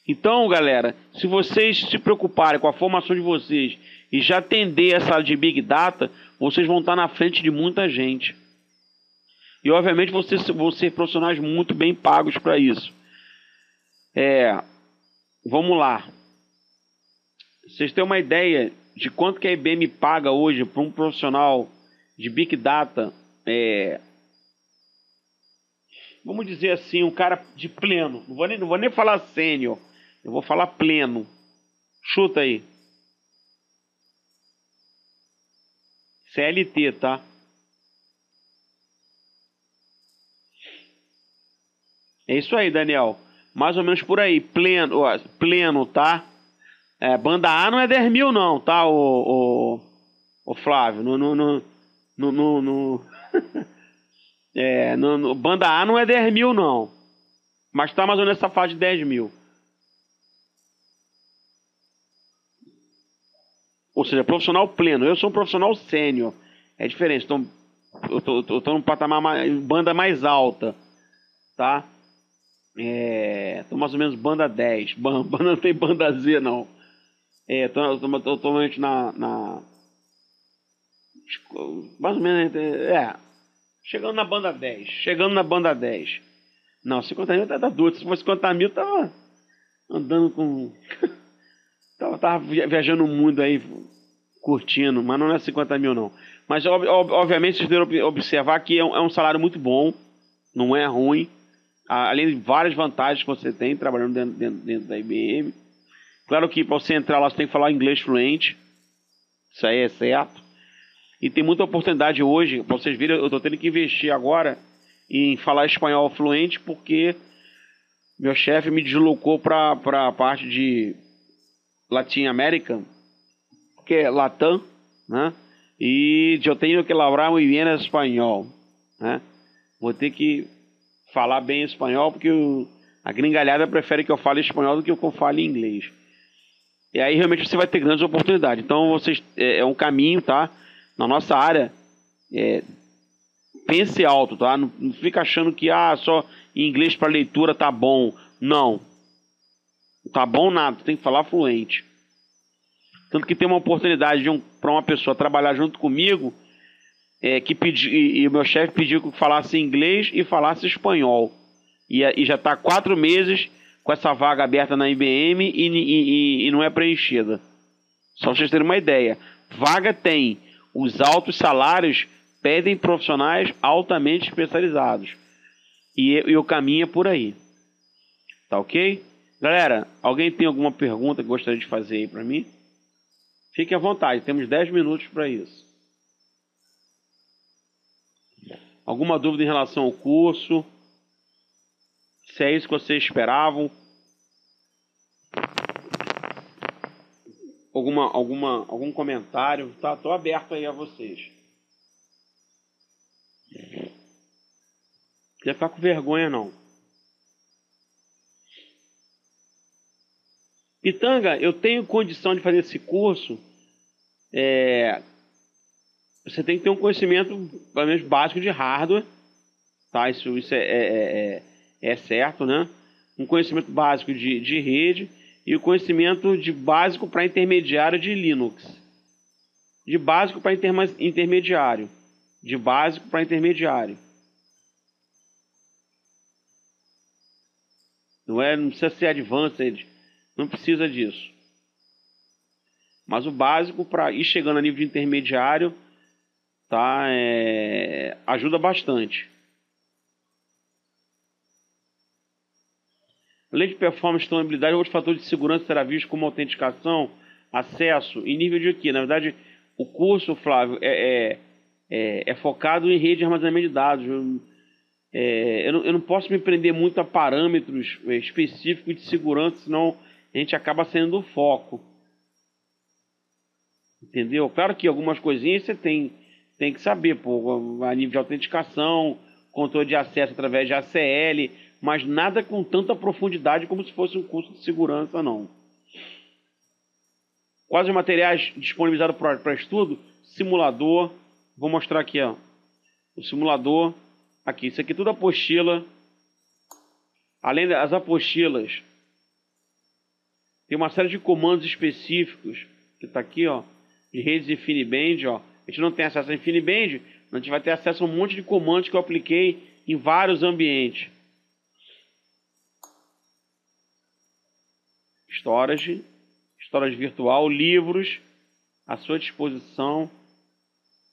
Então, galera, se vocês se preocuparem com a formação de vocês e já atender essa área de Big Data, vocês vão estar na frente de muita gente. E, obviamente, vocês vão ser profissionais muito bem pagos para isso. Vamos lá. Vocês têm uma ideia de quanto que a IBM paga hoje para um profissional de Big Data? Vamos dizer assim, um cara de pleno. Não vou nem falar sênior. Eu vou falar pleno. Chuta aí. CLT, tá? É isso aí, Daniel. Mais ou menos por aí. Pleno, tá? Banda A não é 10 mil, não, tá, o Flávio? Banda A não é 10 mil, não. Mas tá mais ou menos nessa faixa de 10 mil. Ou seja, profissional pleno. Eu sou um profissional sênior. É diferente. Então, eu tô num patamar banda mais alta. Tá? Tô mais ou menos banda 10. Banda não tem banda Z, não. Tô totalmente mais ou menos. Chegando na banda 10. Chegando na banda 10. Não, 50 mil tá doido. Se fosse 50 mil, tava andando com. tava viajando o mundo aí, curtindo. Mas não é 50 mil, não. Mas, obviamente, vocês devem observar que é um salário muito bom. Não é ruim. Além de várias vantagens que você tem trabalhando dentro da IBM. Claro que para você entrar lá, você tem que falar inglês fluente. Isso aí é certo. E tem muita oportunidade hoje. Para vocês verem, eu estou tendo que investir agora em falar espanhol fluente, porque meu chefe me deslocou para a parte de Latin América, que é Latam, né? E eu tenho que falar muito bem espanhol, né? Vou ter que falar bem espanhol, porque A gringalhada prefere que eu fale espanhol do que eu fale inglês. E aí realmente você vai ter grandes oportunidades. Então vocês é um caminho, tá? Na nossa área, pense alto, tá? Não fica achando que só em inglês para leitura tá bom. Não. Não tá bom nada, tem que falar fluente. Tanto que tem uma oportunidade para uma pessoa trabalhar junto comigo, e o meu chefe pediu que eu falasse inglês e falasse espanhol. E já está 4 meses com essa vaga aberta na IBM e não é preenchida. Só para vocês terem uma ideia. Vaga tem. Os altos salários pedem profissionais altamente especializados. E o caminho é por aí. Tá ok? Galera, alguém tem alguma pergunta que gostaria de fazer aí para mim? Fique à vontade, temos 10 minutos para isso. Alguma dúvida em relação ao curso? Se é isso que vocês esperavam? Algum comentário? Tá, tô aberto aí a vocês. Não precisa ficar com vergonha, não. Pitanga, eu tenho condição de fazer esse curso. Você tem que ter um conhecimento, pelo menos básico, de hardware. Tá? Isso é certo, né? Um conhecimento básico de rede e o conhecimento básico para intermediário de Linux. De básico para intermediário. De básico para intermediário. Não precisa ser advanced, não precisa disso. Mas o básico para ir chegando a nível de intermediário, tá? Ajuda bastante. Além de performance e disponibilidade, outro fator de segurança será visto como autenticação, acesso e nível de quê? Na verdade, o curso, Flávio, é focado em rede de armazenamento de dados. Eu não posso me prender muito a parâmetros específicos de segurança, senão a gente acaba saindo do foco. Entendeu? Claro que algumas coisinhas você tem que saber, a nível de autenticação, controle de acesso através de ACL, mas nada com tanta profundidade como se fosse um curso de segurança, não. Quais os materiais disponibilizados para estudo? Simulador. Vou mostrar aqui, ó. O simulador. Aqui, isso aqui é tudo apostila. Além das apostilas, tem uma série de comandos específicos que está aqui, ó, de redes InfiniBand, ó. A gente não tem acesso a InfiniBand, a gente vai ter acesso a um monte de comandos que eu apliquei em vários ambientes. Storage virtual, livros à sua disposição,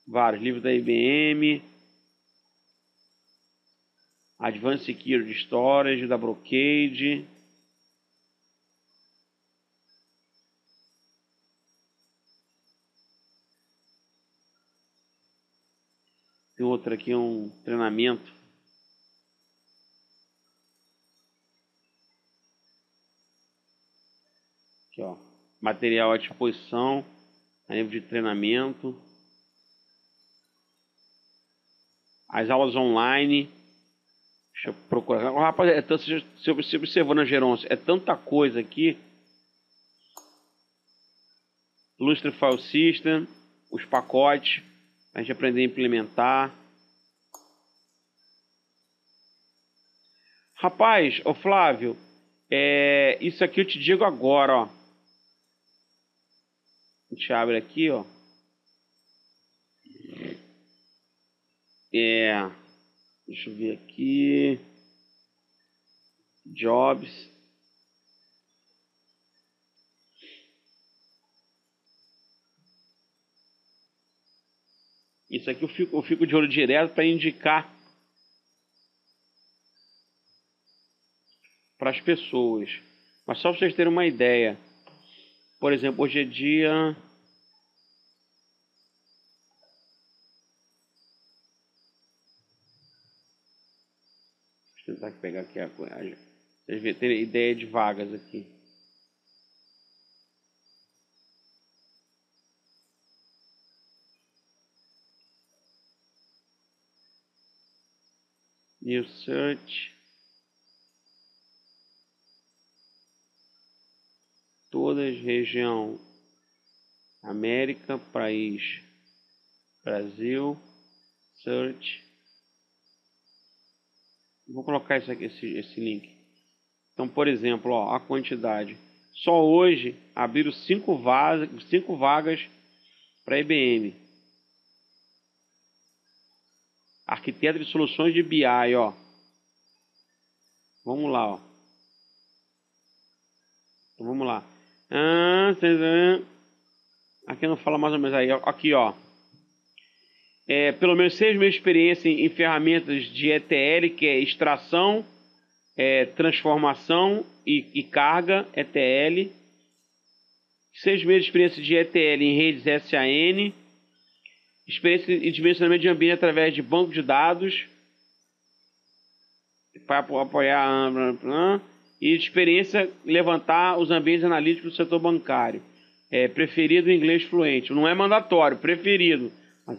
vários livros da IBM, Advanced Security Storage, da Brocade. Tem outro aqui, um treinamento. Aqui, ó. Material à disposição, a nível de treinamento. As aulas online. Deixa eu procurar. Rapaz, você observou na Geronce, é tanta coisa aqui. Lustre File System, os pacotes, a gente aprender a implementar. Rapaz, ô Flávio, isso aqui eu te digo agora, ó. A gente abre aqui, ó. Deixa eu ver aqui. Jobs. Isso aqui eu fico de olho direto para indicar para as pessoas. Mas só para vocês terem uma ideia. Por exemplo, hoje é dia... Deixa eu tentar pegar aqui a coisa. Vocês terem ideia de vagas aqui. New Search. todas, região América, país Brasil, search. Vou colocar esse link. Então, por exemplo, ó, a quantidade. Só hoje abriram 5 vagas para IBM. Arquiteto de soluções de BI, ó. Vamos lá, ó. Então, vamos lá. Aqui não fala mais ou menos aí. Aqui, ó. Pelo menos 6 meses de experiência em ferramentas de ETL, que é extração, transformação e carga, ETL. 6 meses de experiência de ETL em redes SAN. Experiência em dimensionamento de ambiente através de banco de dados. Para apoiar. E experiência em levantar os ambientes analíticos do setor bancário. Preferido inglês fluente. Não é mandatório, preferido. Mas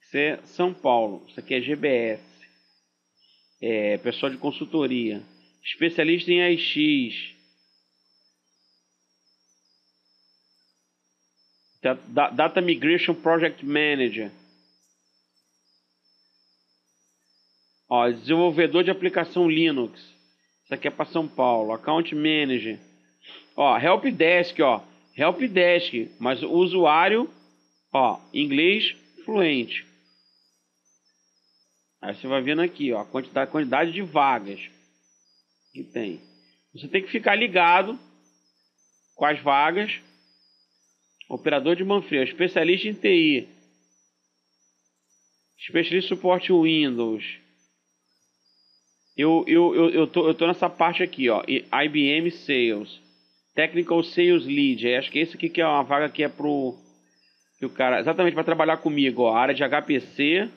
isso é São Paulo. Isso aqui é GBS. Pessoal de consultoria. Especialista em AX. Data Migration Project Manager. Ó, desenvolvedor de aplicação Linux. Isso aqui é para São Paulo. Account Manager. Ó, Helpdesk, ó. Helpdesk, mas o usuário, ó, inglês fluente. Aí você vai vendo aqui, ó, a quantidade de vagas que tem. Você tem que ficar ligado com as vagas. Operador de Manfredo, especialista em TI, especialista em suporte Windows. Eu tô nessa parte aqui, ó, IBM Sales, Technical Sales Lead. Acho que esse aqui que é uma vaga que é pro que o cara exatamente para trabalhar comigo, ó, área de HPC,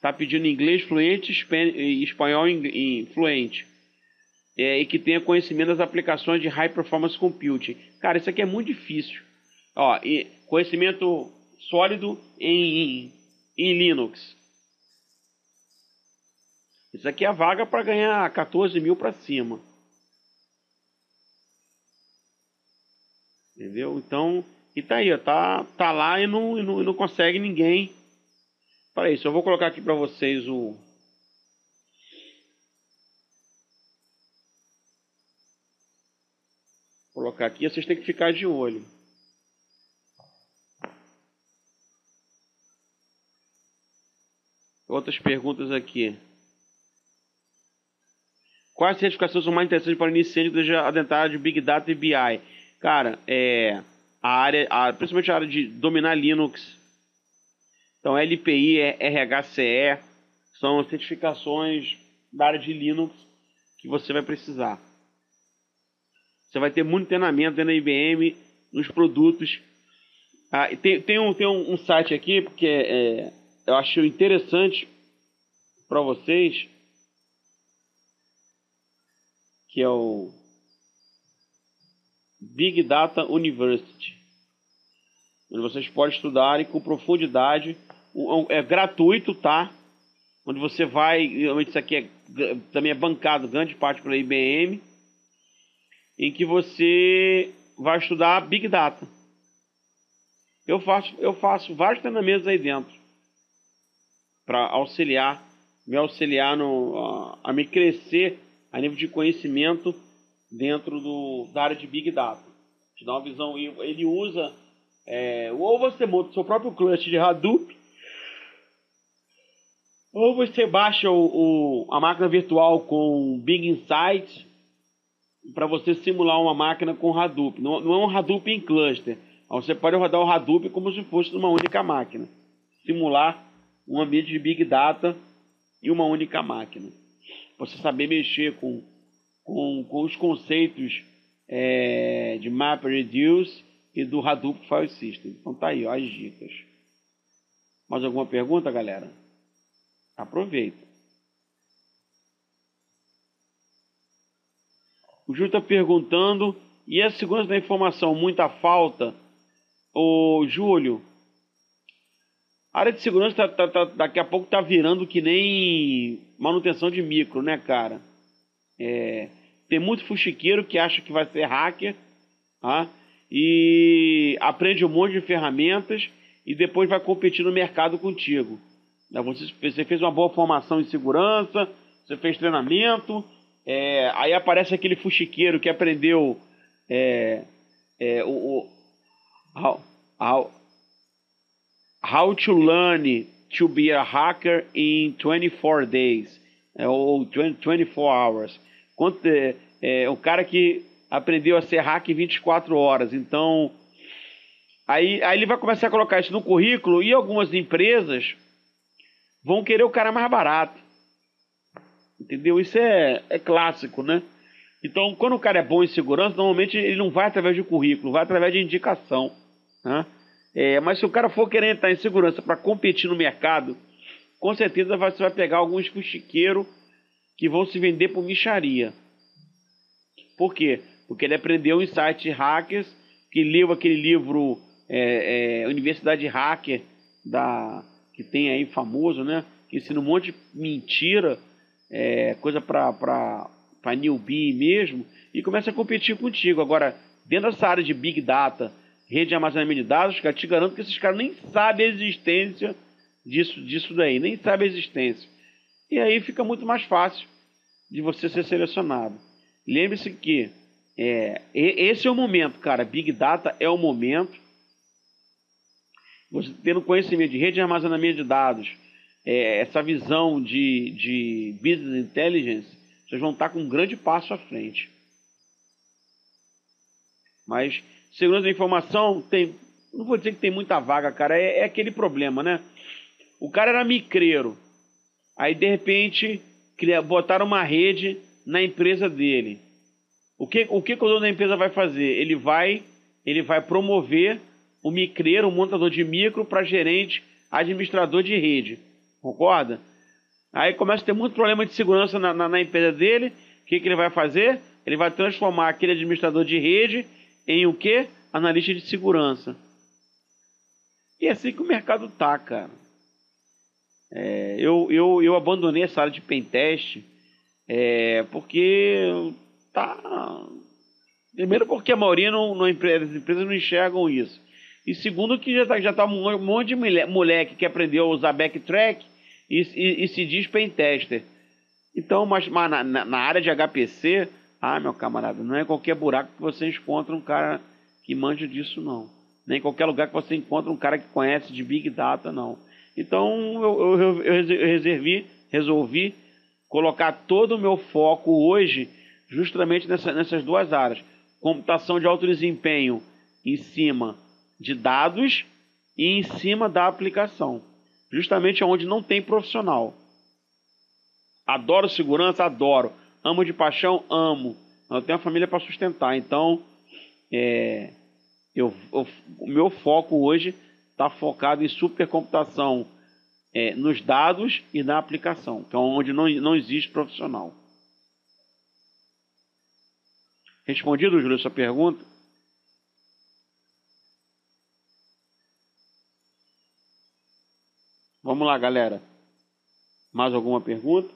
tá pedindo inglês fluente e espanhol fluente. E que tenha conhecimento das aplicações de High Performance Computing. Cara, isso aqui é muito difícil. Ó, e conhecimento sólido em Linux. Isso aqui é a vaga para ganhar 14 mil para cima. Entendeu? Então, e tá aí, ó, tá lá e não consegue ninguém para isso. Eu vou colocar aqui para vocês vou colocar aqui, vocês têm que ficar de olho. Outras perguntas aqui. Quais certificações são mais interessantes para iniciantes que desejam adentrar de Big Data e BI? Cara, principalmente a área de dominar Linux. Então, LPI, RHCE, são certificações da área de Linux que você vai precisar. Você vai ter muito treinamento dentro da IBM, nos produtos. Tem um site aqui, porque eu acho interessante para vocês, que é o Big Data University, onde vocês podem estudar com profundidade. É gratuito, tá? Onde você vai, realmente isso aqui também é bancado grande parte pela IBM, em que você vai estudar Big Data. Eu faço vários treinamentos aí dentro para me auxiliar a me crescer a nível de conhecimento dentro da área de Big Data. Te dá uma visão. Ele usa ou você monta o seu próprio cluster de Hadoop, ou você baixa a máquina virtual com Big Insight para você simular uma máquina com Hadoop. Não é um Hadoop em cluster. Você pode rodar o Hadoop como se fosse numa única máquina. Simular um ambiente de Big Data em uma única máquina. Você saber mexer com os conceitos de MapReduce e do Hadoop File System. Então tá aí, ó, as dicas. Mais alguma pergunta, galera? Aproveita. O Júlio está perguntando, e a segurança da informação, muita falta? Ô, Júlio, a área de segurança daqui a pouco está virando que nem manutenção de micro, né, cara? tem muito fuxiqueiro que acha que vai ser hacker, tá? E aprende um monte de ferramentas e depois vai competir no mercado contigo. Você fez uma boa formação em segurança, você fez treinamento, aí aparece aquele fuxiqueiro que aprendeu o how, how, how to learn to be a hacker in 24 days, ou 24 hours. O cara que aprendeu a ser hacker em 24 horas. Então, aí ele vai começar a colocar isso no currículo e algumas empresas vão querer o cara mais barato. Entendeu? Isso é clássico, né? Então, quando o cara é bom em segurança, normalmente ele não vai através de currículo, vai através de indicação, né? Mas se o cara for querer entrar em segurança para competir no mercado, com certeza você vai pegar alguns fuxiqueiros que vão se vender por mixaria. Por quê? Porque ele aprendeu em sites hackers, que leu aquele livro Universidade Hacker, que tem aí famoso, né? Que ensina um monte de mentira, coisa para newbie mesmo, e começa a competir contigo. Agora, dentro dessa área de Big Data, rede de armazenamento de dados, cara, te garanto que esses caras nem sabem a existência disso daí, nem sabem a existência. E aí fica muito mais fácil de você ser selecionado. Lembre-se que esse é o momento, cara. Big Data é o momento. Você tendo conhecimento de rede de armazenamento de dados, essa visão de Business Intelligence, vocês vão estar com um grande passo à frente. Mas segurança da informação, não vou dizer que tem muita vaga, cara. É aquele problema, né? O cara era micreiro. Aí, de repente, botaram uma rede na empresa dele. O que o dono da empresa vai fazer? Ele vai promover o micreiro, o montador de micro, para gerente, administrador de rede. Concorda? Aí começa a ter muito problema de segurança na empresa dele. O que ele vai fazer? Ele vai transformar aquele administrador de rede em o quê? Analista de segurança. E é assim que o mercado tá, cara. Eu abandonei essa área de pentest porque primeiro porque a maioria das empresas não enxergam isso. E segundo que já tá um monte de moleque que aprendeu a usar backtrack e se diz pentester. Então, mas na área de HPC, meu camarada, não é qualquer buraco que você encontra um cara que manja disso, não. Nem em qualquer lugar que você encontra um cara que conhece de Big Data, não. Então, eu resolvi colocar todo o meu foco hoje justamente nessas duas áreas. Computação de alto desempenho em cima de dados e em cima da aplicação. Justamente onde não tem profissional. Adoro segurança? Adoro. Amo de paixão? Amo. Eu tenho uma família para sustentar. Então, o meu foco hoje está focado em supercomputação nos dados e na aplicação, que é onde não existe profissional. Respondido, Júlio, a sua pergunta? Vamos lá, galera. Mais alguma pergunta?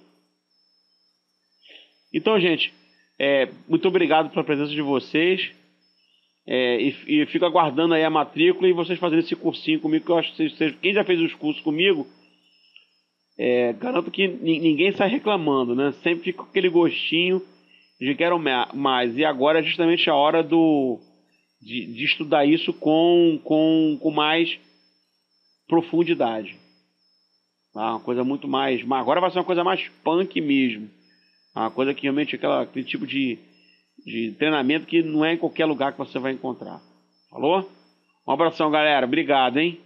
Então, gente, muito obrigado pela presença de vocês. E fico aguardando aí a matrícula e vocês fazendo esse cursinho comigo, que eu acho que quem já fez os cursos comigo, garanto que ninguém sai reclamando, né? Sempre fica com aquele gostinho de quero mais. E agora é justamente a hora de estudar isso com mais profundidade. Tá? Uma coisa muito mais... Agora vai ser uma coisa mais punk mesmo. Uma coisa que realmente aquele tipo de treinamento que não é em qualquer lugar que você vai encontrar. Falou? Um abração, galera. Obrigado, hein?